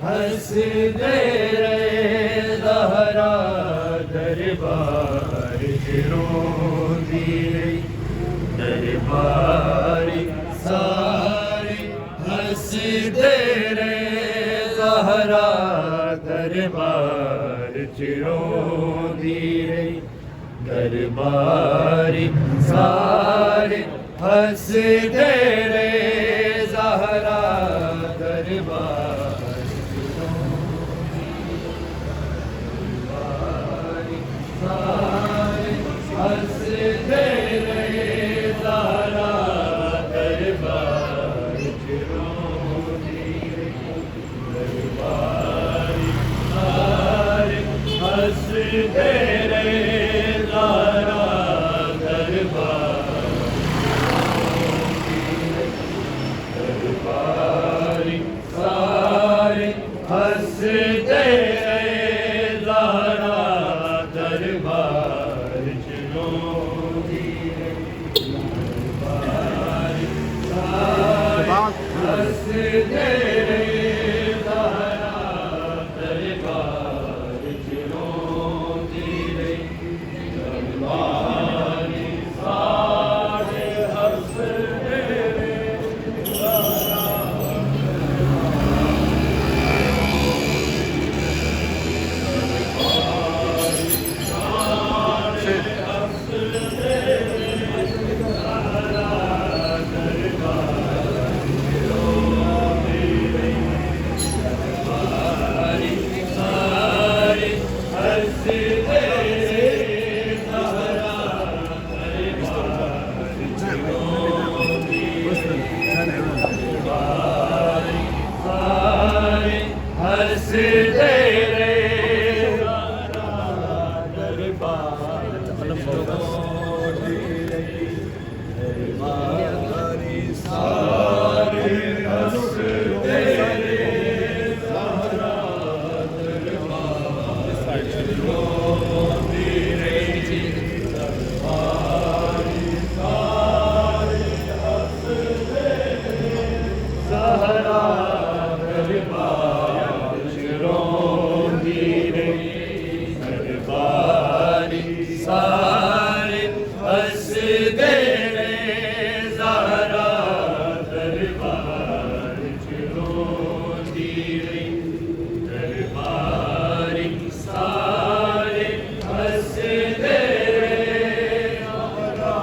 हंसदे रे ज़हरा दरबार रोंदी रही दरबारी सारे हंसदे रे ज़हरा दरबार रोंदी रही दरबारी सारे हंसदे रे ज़हरा दरबार हंसदे रे ज़हरा दरबार रोंदी रही दरबारी सारे हंसदे रे ज़हरा दरबार दरबारी सारे हंसदे रे ज़हरा दरबार रोंदी रही दरबारी सारे हंसदे रे ज़हरा दरबार रोंदी रही दरबारी सारे हंसदे रे हंसदे रे दरबार रोंदी रही दरबारी सारे हंसदे रे ज़हरा दरबार रोंदी रही दरबारी सारे हंसदे रे ज़हरा दरबार रोंदी रही दरबारी सारे हंसदे रे ज़हरा दरबार रोंदी रही दरबारी सारे हंसदे रे ज़हरा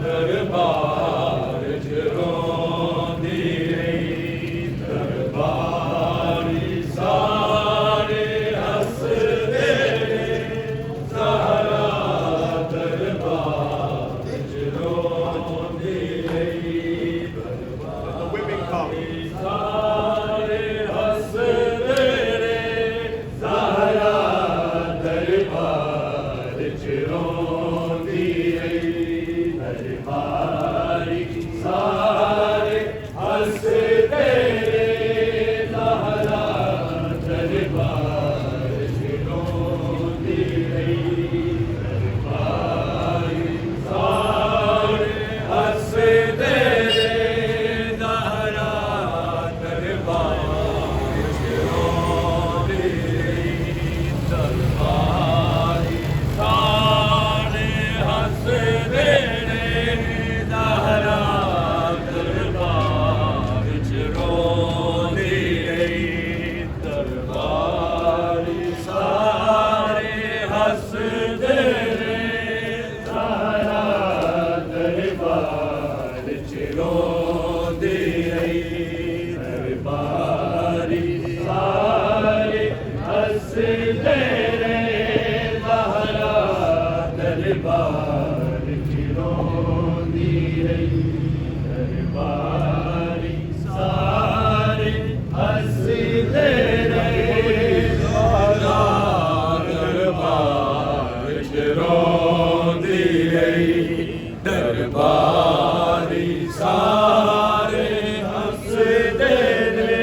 दरबार रोंदी रही दरबारी सारे हंसदे रे ज़हरा दरबार रोंदी रही दरबारी सारे हंसदे रे ज़हरा दरबार रोंदी रही दरबारी सारे हंसदे रे ज़हरा दरबार रोंदी रही दरबारी सारे हंसदे रे ज़हरा दरबार रोंदी रही दरबारी सारे हंसदे रे ज़हरा दरबार रोंदी रही दरबारी सारे हंसदे रे ज़हरा दरबार रोंदी रही दरबारी सारे हंसदे रे ज़हरा दरबार रोंदी रही दरबारी सारे हंसदे रे ज़हरा दरबार रोंदी रही दरबारी सारे हंसदे रे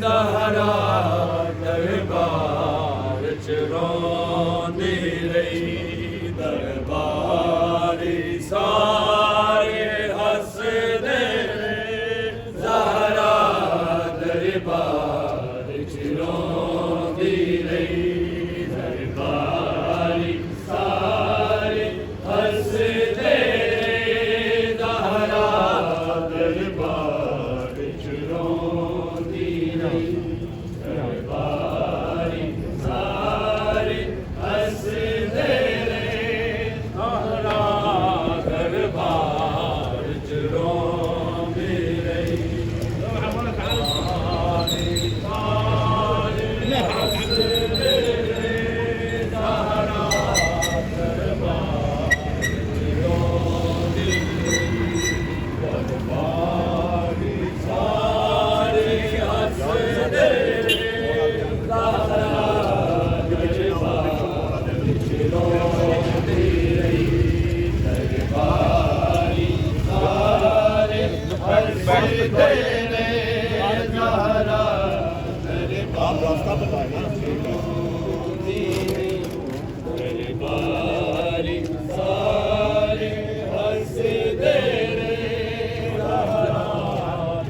ज़हरा दरबार रोंदी रही दरबारी सारे हंसदे रे ज़हरा दरबार आप रास्ता बताए ना, ठीक है। दरबारी सारे हंसदे ने तारा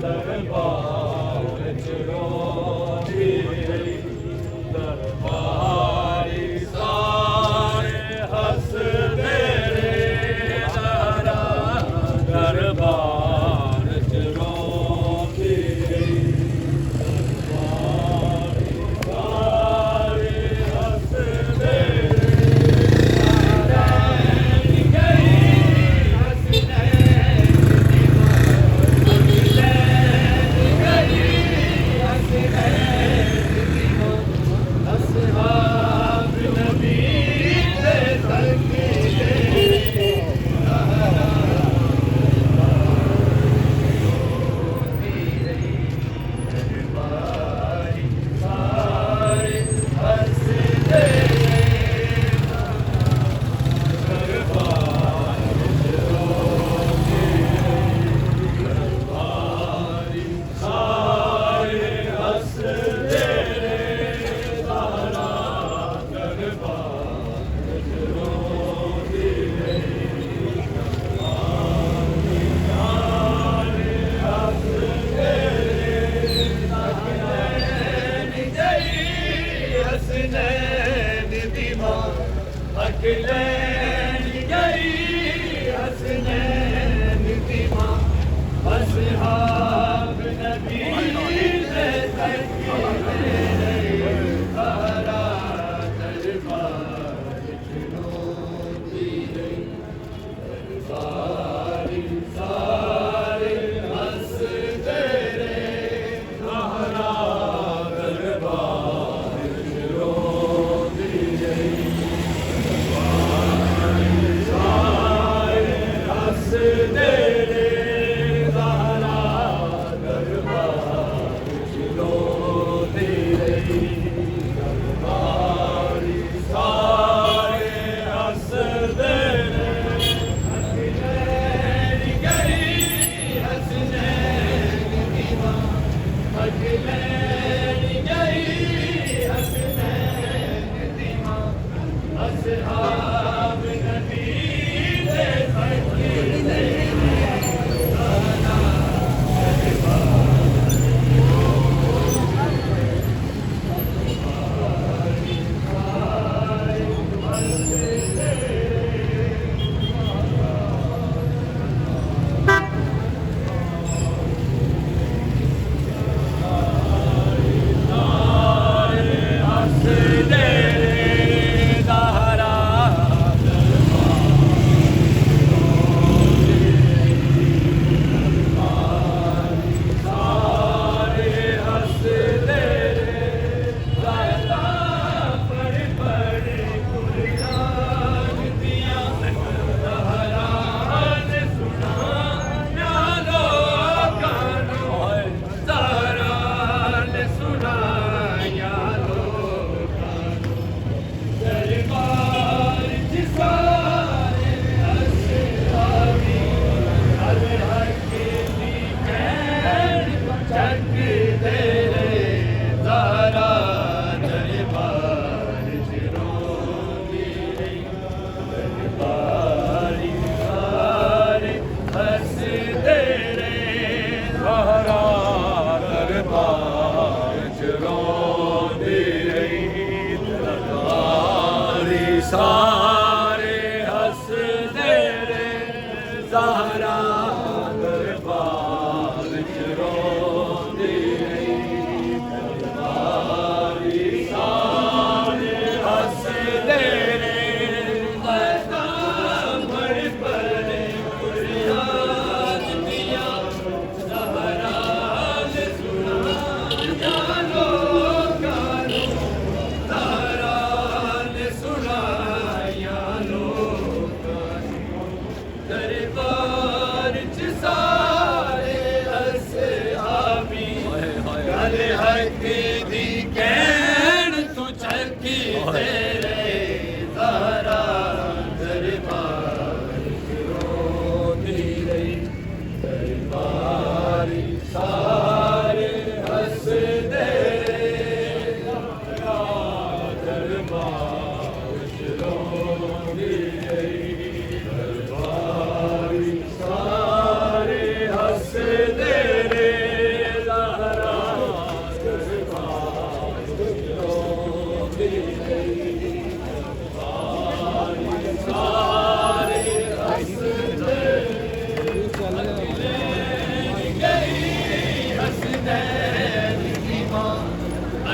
दरबार विच रोंदी रही दरबारी सारे हंसदे ने तारा दरबार विच रोंदी रही दरबारी सारे अकलैन गई हसनैन दी मां असहाब नबी दे तकबीर तारा दरबार विच रोंदी रही दरबारी सारे हंसदे ने तारा दरबार विच रोंदी रही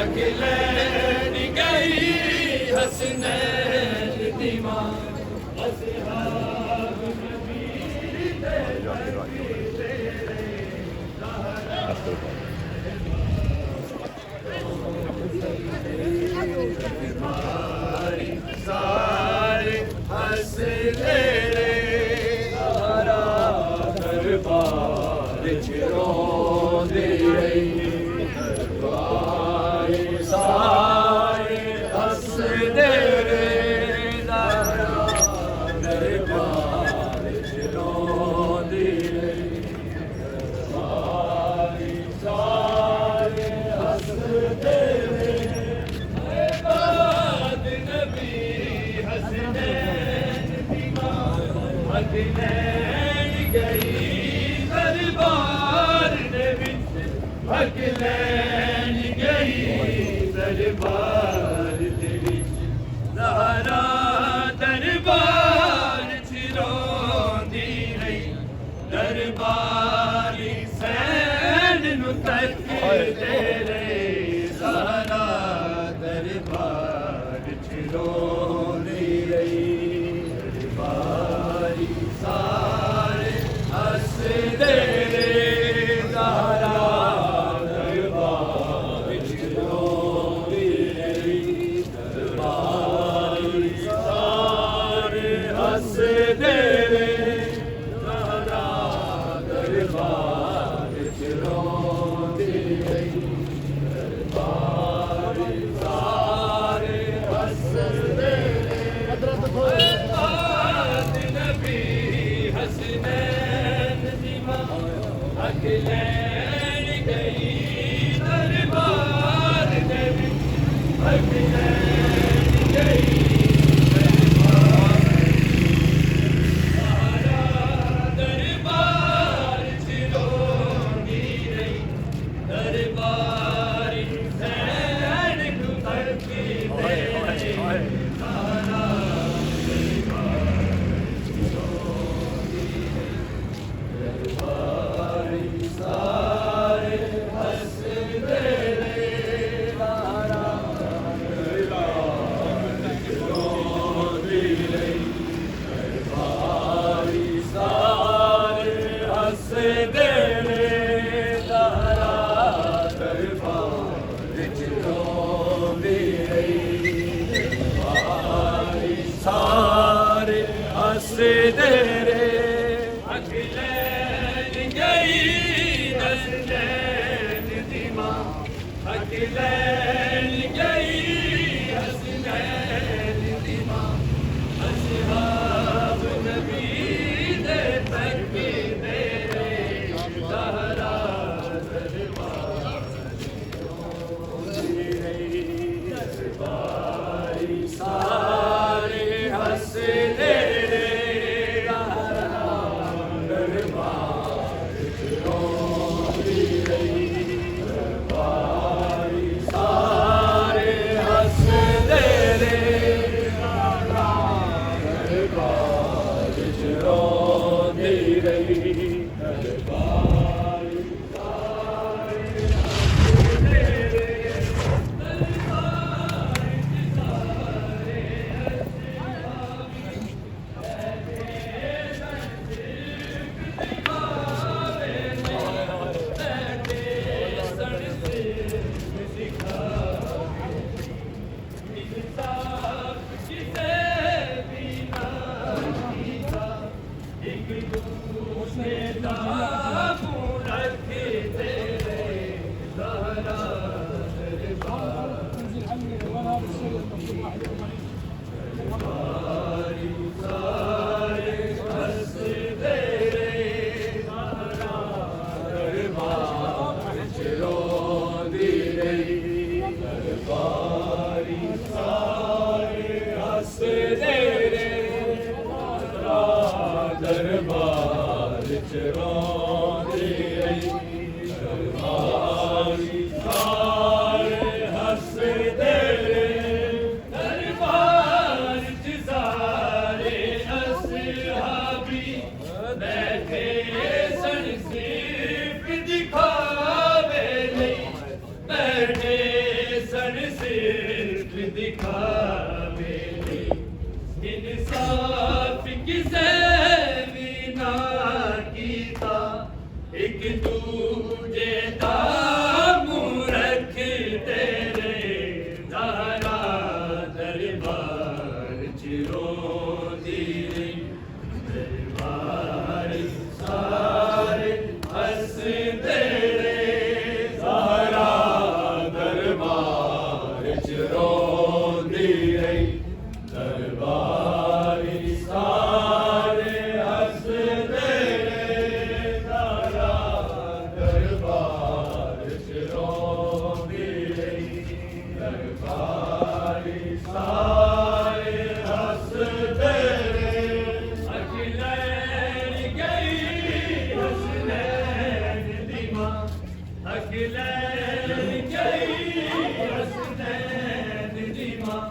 अखिलैन गई हसनैन दी मां असहाब नबी दे सारे हंस ले रे सारा दरबार चिरोंदे दरबार सारे हंस ले रे सारा दरबार चिरोंदे दरबार सारे हंस ले रे अखिलैन गई दरबार दे विच अखिलैन गई दरबार दे विच ज़हरा दरबार चिरोंदी रही दरबारी सैन नूं तकदे रहे ज़हरा दरबार चिरोंदी रही सारे हंसदे रे ज़हरा दरबार चिरोंदी रही दरबार सारे हंसदे रे ज़हरा दरबार चिरोंदी रही दरबार सारे हंसदे अखिलैन गई दरबार दे विच अखिलैन गई सारा दरबार चिरोंदी रही दरबारी सैन नूं तकदे रहे सारा सारे हंसदे रे ज़हरा दरबार चिरोंदी रही दरबारी सारे हंसदे रे ज़हरा दरबार चिरोंदी रही दरबारी सारे हंसदे रे अखिलैन गई हसनैन दी मां अखिलैन गई हसनैन दी मां असहाब नबी दे तकदे रे ज़हरा दरबार चिरोंदी रही दरबारी सारे हंसदे रे ज़हरा दरबार चिरोंदी रही दरबारी सारे हंसदे रे ज़हरा दरबार चिरोंदी रही दरबारी सारे हंसदे रे दरबार चिरोंदी रही दरबारी सारे हंसदे रे दरबार च सारे असहाबी बैठे सन सिर्फ दिखावे लई बैठे सिर्फ दिखावे इंसाफ किसे भी ना कीता एक दूजे दा मुंह रख तेरे ज़हरा दरबार च रोंदी रही दरबार सारे हसदे रे ज़हरा दरबार च रोंदी रही दरबार सारे हसदे रे ज़हरा दरबार च रोंदी रही दरबार सारे हसदे रे अखिलैन गई हसनैन दी मां अखिलैन गई हसनैन दी मां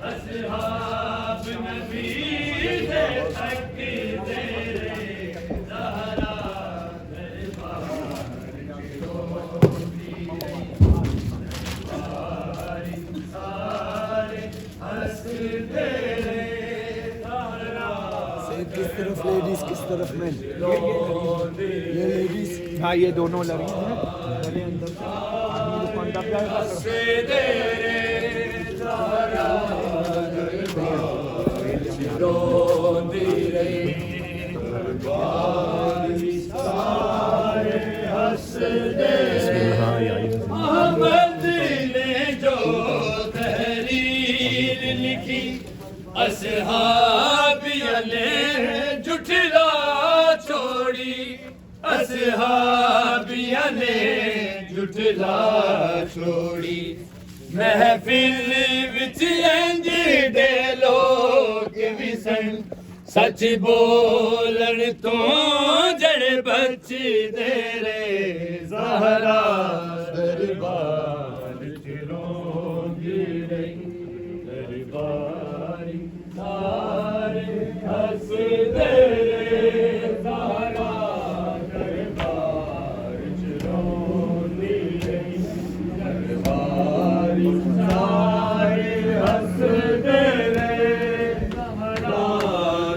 असहाब नबी दे तक तेरे ज़हरा दरबार च रोंदी रही दरबार सारे हसदे रे ज़हरा किस तरफ लेडीज किस तरफ मैन ये लेडीज हाँ ये दोनों लड़की हैं पहले अंदर से आदमी दुकानदार क्या है हसदे रे ज़हरा रोंदी रही दरबार सारे हसदे मोहम्मद ने जो तहरीर लिखी असहाबिया ने जुठला छोड़ी असहाबिया ने जुठला छोड़ी महफिल विच इंज दे लोग भी सन सच बोलन तो जड़ बच दे रे ज़हरा दरबार च रोंदी रही दरबार सारे हसदे रे ज़हरा दरबार च रोंदी रही दरबार सारे हसदे रे ज़हरा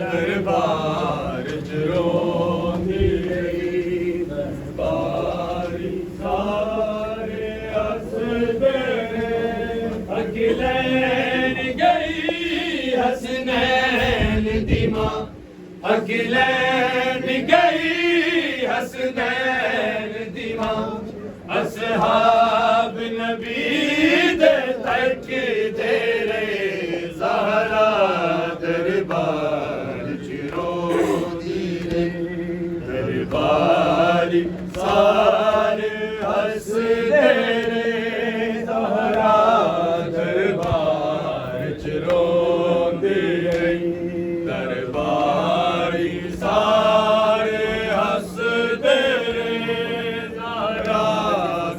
दरबार च रोंदी रही दरबार सारे हसदे रे अखिलैन गई हसनैन दी मां अखिलैन गई हसनैन दी मां असहाब नबी दे तक तेरे ज़हरा दरबार च रोंदी रही दरबार सारे हसदे रे ज़हरा दरबार च रोंदी रही दरबार सारे हसदे रे ज़हरा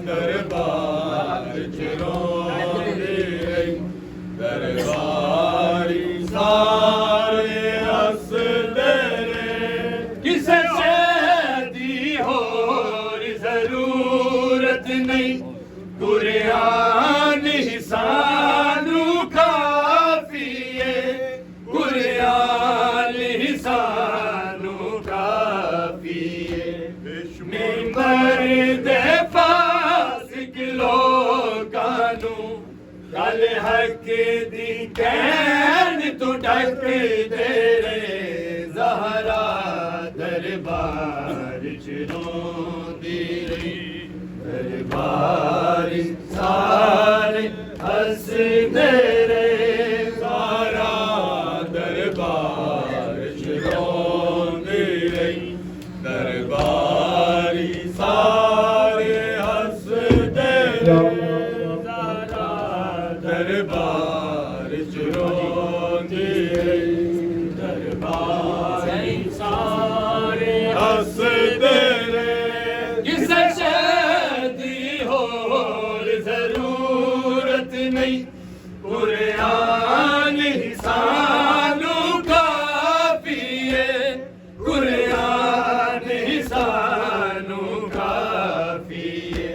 दरबार च रोंदी रही दरबार सारे हसदे रे किसे दी होर ज़रूरत नहीं कुरान ही सानू काफ़ी है कुरान ही सानू काफ़ी है मिंबर दे फासिक लोकानू गल हक दी कैन तू ढक दे रे ज़हरा दरबार च रोंदी रही दरबार सारे हसदे रे ज़हरा दरबार च रोंदी रही दरबार सारे हसदे रे ज़हरा दरबार च रोंदी रही दरबार सारे हसदे रे किसे शादी होर ज़रूरत नहीं कुरान ही सानू काफ़ी है कुरान ही सानू काफ़ी है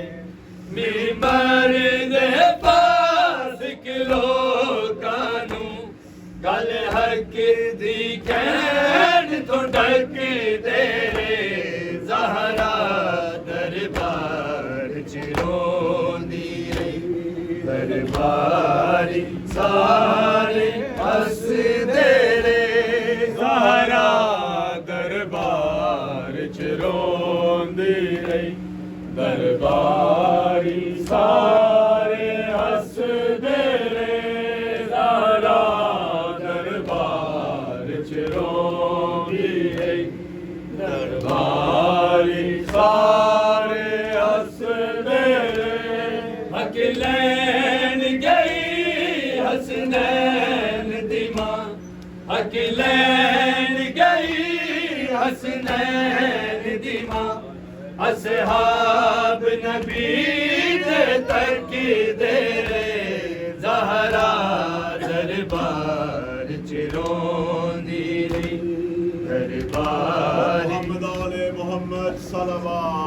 मिंबर दे पास दरबारी सारे हसदे रे ज़हरा दरबार च रोंदी रही दरबारी सारे हसदे रे ज़हरा दरबार च रोंदी रही दरबारी सारे हसदे रे हक लैन गई हसनैन दी मां हक लैन गई हसनैन दी मां असहाब नबी दे तकी दे रे ज़हरा दरबार च रोंदी रही दरबार मोहम्मद आले मोहम्मद सलवात